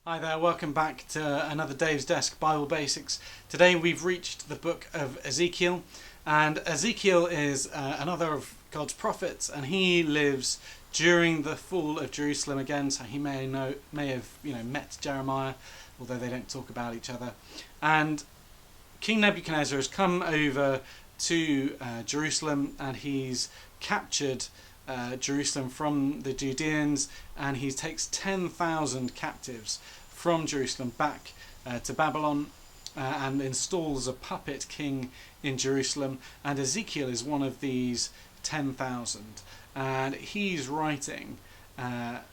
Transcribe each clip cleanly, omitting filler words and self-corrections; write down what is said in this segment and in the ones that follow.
Hi there, welcome back to another Dave's Desk Bible Basics. Today we've reached the book of Ezekiel, and Ezekiel is another of God's prophets, and he lives during the fall of Jerusalem again, so he may have met Jeremiah, although they don't talk about each other. And King Nebuchadnezzar has come over to Jerusalem, and he's captured Jerusalem from the Judeans, and he takes 10,000 captives from Jerusalem back to Babylon and installs a puppet king in Jerusalem. And Ezekiel is one of these 10,000, and he's writing at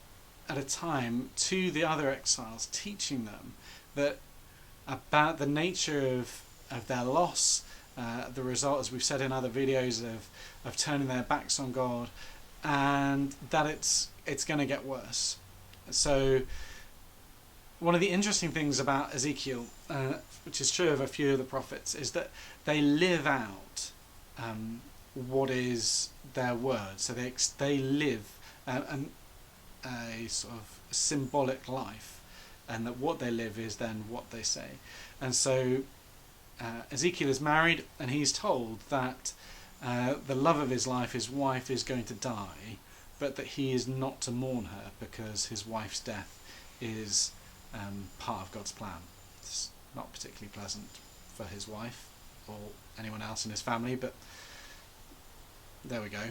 a time to the other exiles, teaching them that about the nature of their loss, the result, as we've said in other videos, of turning their backs on God, and that it's going to get worse. So one of the interesting things about Ezekiel, which is true of a few of the prophets, is that they live out what is their word. So they live a sort of symbolic life, and that what they live is then what they say. And so Ezekiel is married, and he's told that the love of his life, his wife, is going to die, but that he is not to mourn her because his wife's death is part of God's plan. It's not particularly pleasant for his wife or anyone else in his family, but there we go.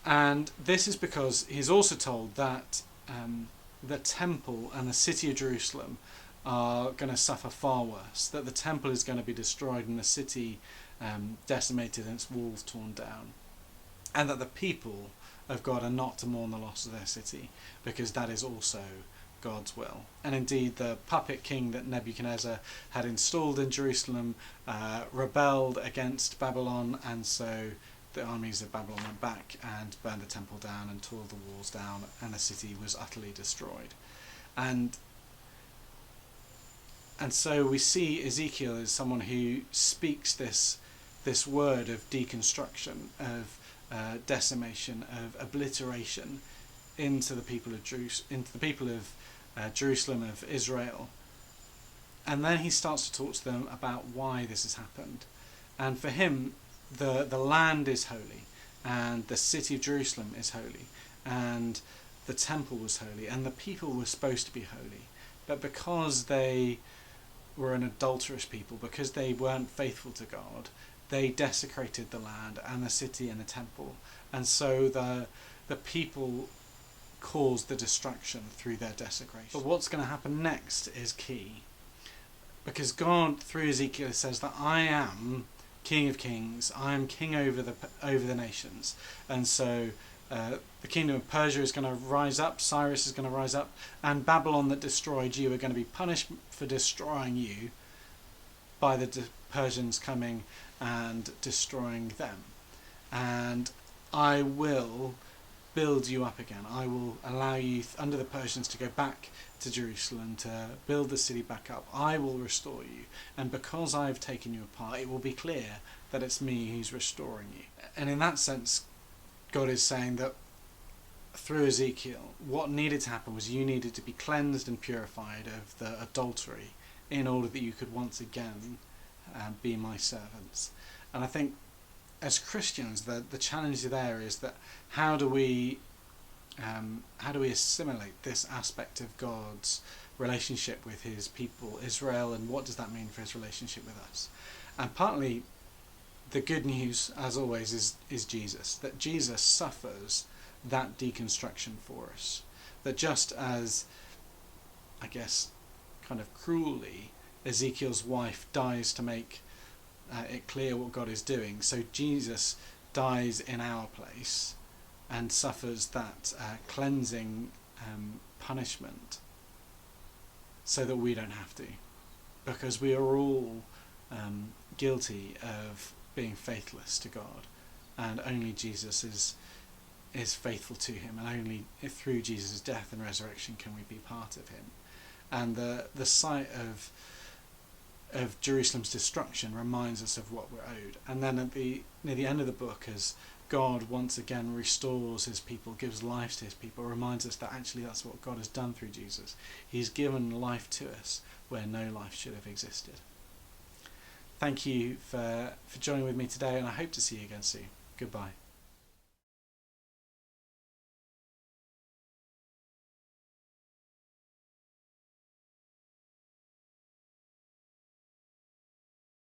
And this is because he's also told that the temple and the city of Jerusalem are going to suffer far worse, that the temple is going to be destroyed and the city decimated and its walls torn down, and that the people of God are not to mourn the loss of their city, because that is also God's will. And indeed, the puppet king that Nebuchadnezzar had installed in Jerusalem rebelled against Babylon, and so the armies of Babylon went back and burned the temple down and tore the walls down, and the city was utterly destroyed. And so we see Ezekiel as someone who speaks this word of deconstruction, of decimation, of obliteration into the people of Jerusalem, of Israel. And then he starts to talk to them about why this has happened. And for him, the land is holy, and the city of Jerusalem is holy, and the temple was holy, and the people were supposed to be holy. But because they were an adulterous people, because they weren't faithful to God, they desecrated the land and the city and the temple, and so the people caused the destruction through their desecration. But what's going to happen next is key, because God through Ezekiel says that I am King of Kings, I am king over the nations, and so the kingdom of Persia is going to rise up, Cyrus is going to rise up, and Babylon that destroyed you are going to be punished for destroying you by the Persians coming and destroying them. And I will build you up again. I will allow you under the Persians to go back to Jerusalem, to build the city back up. I will restore you, and because I've taken you apart, it will be clear that it's me who's restoring you. And in that sense, God is saying that through Ezekiel, what needed to happen was you needed to be cleansed and purified of the adultery in order that you could once again be my servants. And I think as Christians, the challenge there is that how do we assimilate this aspect of God's relationship with his people Israel, and what does that mean for his relationship with us? And partly the good news, as always, is Jesus, that Jesus suffers that deconstruction for us, that just as, I guess, kind of cruelly, Ezekiel's wife dies to make it clear what God is doing, so Jesus dies in our place and suffers that cleansing punishment so that we don't have to, because we are all guilty of being faithless to God, and only Jesus is faithful to him, and only through Jesus' death and resurrection can we be part of him. And the sight of Jerusalem's destruction reminds us of what we're owed. And then near the end of the book, as God once again restores his people, gives life to his people, reminds us that actually that's what God has done through Jesus. He's given life to us where no life should have existed. Thank you for joining with me today, and I hope to see you again soon. Goodbye.